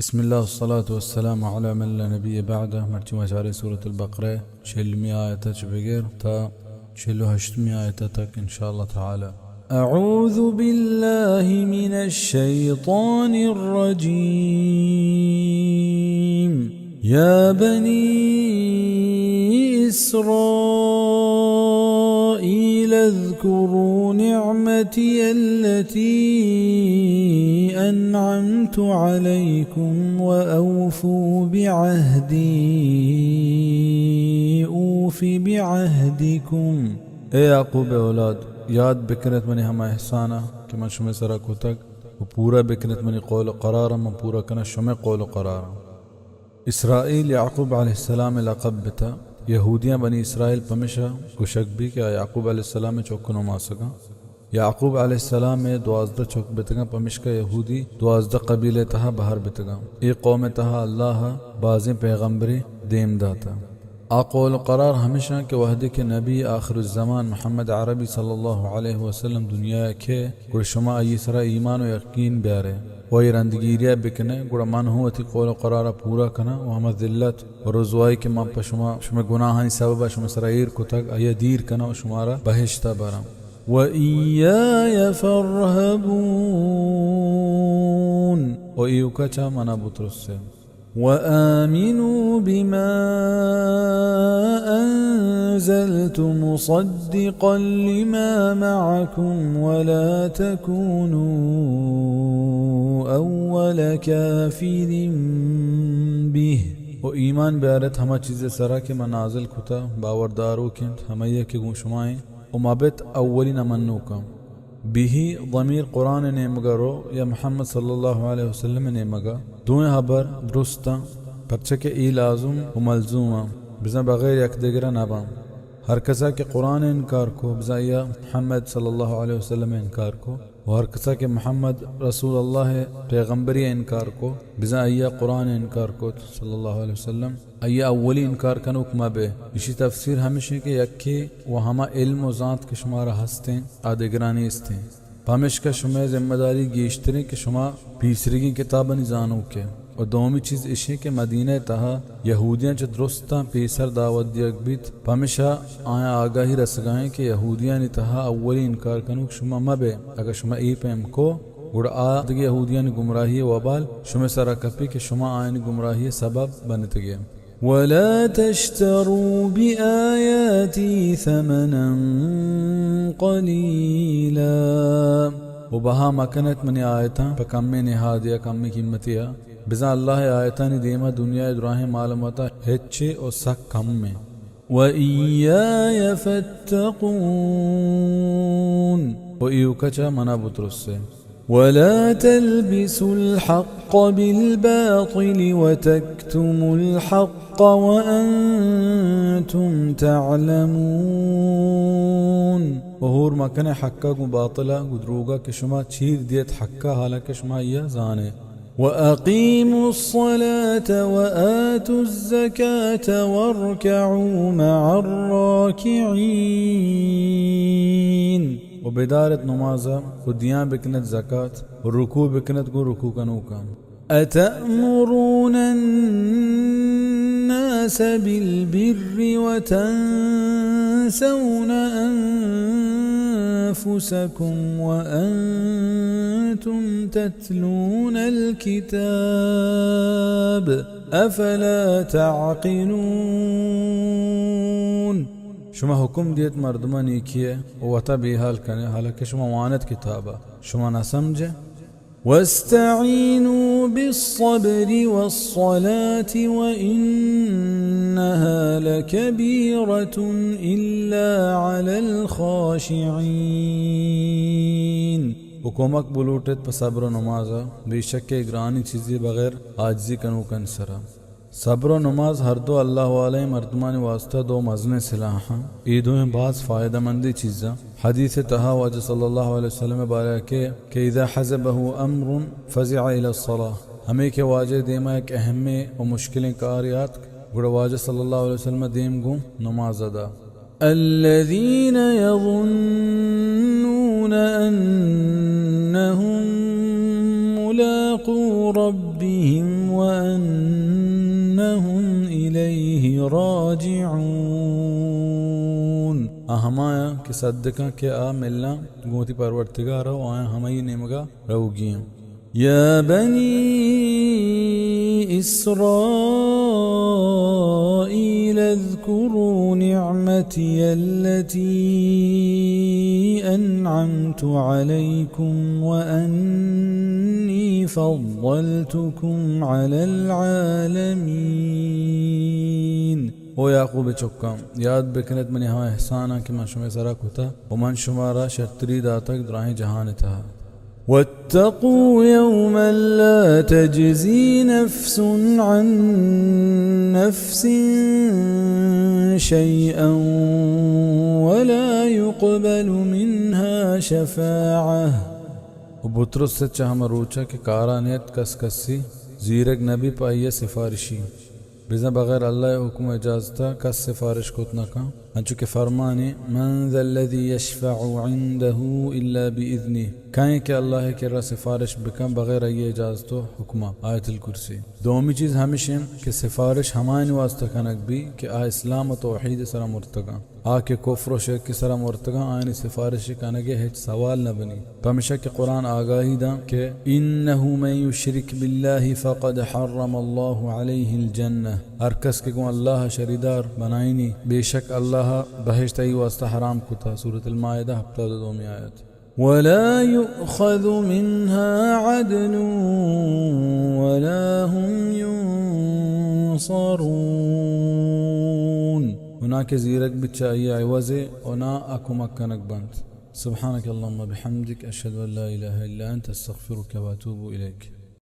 बिस्मिल्लाह वस्सलातु वस्सलामु अला मन ला नबी बअदा मर्चुमा चारे सूरत अल-बक़रा 46 आयत बगैर था 48 आयत तक इंशाअल्लाह ताला। अऊज़ु बिल्लाहि मिनश शैतानिर रजीम। या बनी इस्राईल अज़्कुरू निअमती अल्लती अन्अमतु अलैकुम व औफू बिअहदी ऊफी बिअहदिकुम। ए याकूब औलाद, याद बिकरत मनी हम एहसाना कि मन शुमे सरा को तक वो पूरा बिकरत मनी कौल करार मन पूरा कना शुमे कौल करार। इसराइल याकूब अलैहिस्सलाम लक़ब बिता यहूदियाँ बनी इसराइल पमिशा कुशक भी क्या याकूब अलैहिस्सलाम में चौकनो मासका। याकूब अलैहिस्सलाम में 12 चौक बितगा पमिशका यहूदी 12 कबीले तहा बाहर बितगा। एक कौम तहा अल्लाह बाज़ें पैगम्बरी देम दाता। आक़ौल करार हमेशा के वहदे के नबी आखिरुज़्ज़मान मोहम्मद अरबी सल्लल्लाहु अलैहि वसल्लम दुनिया के गुड़ शुमा सरा ईमान व यकीन ब्यारे वही रंदगीरिया बिकने गुड़ा मन हुआ थी कौल करारा पूरा कना वहमद दिल्लत और रुज़वाई के मां पर शुमा गुनाहानी सबब शुमा सराइर को तक आया दीर कना और शुमारा बहिश्ता बरा व इय्याय फर्हबून ओ इयुका चा मना बुतरुस्से व आमिनू बिमा अंज़लतु मुसद्दिक़न लिमा मअकुम व ला तकूनू अव्वल काफिरिन बिह। ओ ईमान ब्यारत हमा चीज़ें सरा के मनाजिल खुता बावरदारों के हमैया के गुशमाएं उमाबत अव्वली नमन्नू का बिही ज़मीर कुरान ने मगरो या मोहम्मद सल्लल्लाहु अलैहि वसल्लम ने मगा दुए हबर दुरुस्ता परचे के ई लाजुम व मलजूमा बिज़ा बगैर यक दिगरा नबा हर कसा के कुरान इनकार को बिज़ा या मोहम्मद सल्लल्लाहु अलैहि वसल्लम इनकार को हर कसा के मोहम्मद रसूलुल्लाह पैगम्बरी इनकार को बिज़ा या कुरान इनकार को सल्लल्लाहु अलैहि वसल्लम अय्या अव्वली इनकार कनुक मबे। इसी तफसीर हमेशा के यक्के व हमा इल्म व ज़ात के शुमारा हस्ते आदिगरानी इसते पामिश का शुमे जिम्मेदारी गेश्तरी के शुमा पीसरी की किताबनी जानू के और दोमी चीज़ इशे के मदीने तहा यहूदियाँ च दुरुस्ता पेसर दावत दियक बीत पामिशा आया आगाही रसगाएं के यहूदियाँ ने तहा अव्वली इनकार कनुक शुमा मबे अगर शुमा ई पेम को गुड़ा आदग यहूदियाँ ने गुमराही वबाल शुमे सरा कपी के शुमा आयन गुमराही सबब बनत गए। वला तश्तरू बिआयाती थमनन क़लीला वो बहा मकनत मने आयता कम में निहादिया कम में कीमतिया बिज़ा अल्लाह आयता ने देमा दुनिया दुराहे मालूमता हेच्चे और सक कम में व इय्याय फत्तक़ून वो इयुकचा मना बुतरुस्से वला तल्बिसुल हक़्क़ बिल-बातिल व तक्तुमुल हक़्क़ व अंतुम तअलमून। वहूर मकने हक्का गु बातिला गुदरूगा के शुमा छीर दियत हक्का हालांकि शुमा यह जाने व अक़ीमुस्सलात व आतुज़्ज़कात वरकऊ मअर राकिईन। व बिदारत नमाज़ा व दियां बिकनत ज़कात व रुकू बिकनत को रुकू कनू काम। अतअमुरून अन्नास बिल-बिर्रि व तंसौन अनफुसकुम व अंतुम तत्लून अल-किताब अफला तअक़िलून। शुमा हुकुम दियत मर्दमा नीकिए वता बेहाल कने हालांकि शुमा वानत किताबा शुमा न समझे। वस्तईनू बिस्सब्रि वस्सलाति व इन्नहा लकबीरतुन इल्ला अलल खाशिईन। हुकुमक बुलूटत पर सब्र नमाज़ा बेशक के ग्रानी चीज़ें बगैर आजिज़ी कनू कन सरा। सब्र नमाज हर दो अल्लाह वाले मर्दमान वास्ता दो मजने सिलाहा ईदों में बास फ़ायदेमंदी चीज़ा हदीस तहा वाज सल्लल्लाहु अलैहि वसल्लम बारे के इज़ा हज़बहु अम्रुन फ़ज़िअ इलस्सलाह हमें के वाजे देमा एक अहम व मुश्किलें कारियात गुड़ वाज सल्लल्लाहु अलैहि वसल्लम देम गु नमाज अदा। अल्लज़ीन यज़ुन्नून अन्नहुम ملاقو ربهم وأنهم إليه راجعون أهمايا كصدقا كأ ملنا قوتي پرورتگارا وآيا همي نمگا روگيا يا بني إسرائيل اذكروا نعمتي التي أنعمت عليكم وأني فضلتكم على العالمين او یعقوب چکم یاد بکنت منی ها احسانا کہ من شما سرا کتا ومن شمارا شتری داتک دراہیں جہان تھا واتقوا يوما لا تجزي نفس عن نفس شيئا ولا يقبل منها شفاعة وبطرس سے چاہم روچا کہ کارانیت کس کسی زیرک نبی پائیے سفارشی بزن بغیر اللہ حکم اجازتا کس سفارش کتنا کا انچو کہ فرمانے من ذا الذي يشفع عنده الا بإذنه کہیں کہ اللہ کے را سفارش بکن بغیر یہ اجازتو حکمہ آیت الکرسی دومی چیز ہمیشہ کہ سفارش ہمائن واسطہ کنک بھی کہ اسلام و توحید سرا مرتگا کے کفر و شرک کی سرا مرتگا آئینی سفارش کنگے ہیچ سوال نہ بنی پمیشہ کہ قرآن آگاہی دا کہ انہو من یشرک باللہ فقد حرم اللہ علیہ الجنہ ارکس کے گو اللہ شریدار بنائنی بے شک اللہ بہشت ای واسطہ حرام کتا سورة المائدہ ہفتہ دومی آیت ولا يؤخذ منها عدل ولا هم ينصرون هناك زيرك بتشاي عوزي ونا اكو مكانك بنت سبحانك اللهم بحمدك اشهد ان لا اله الا انت استغفرك واتوب اليك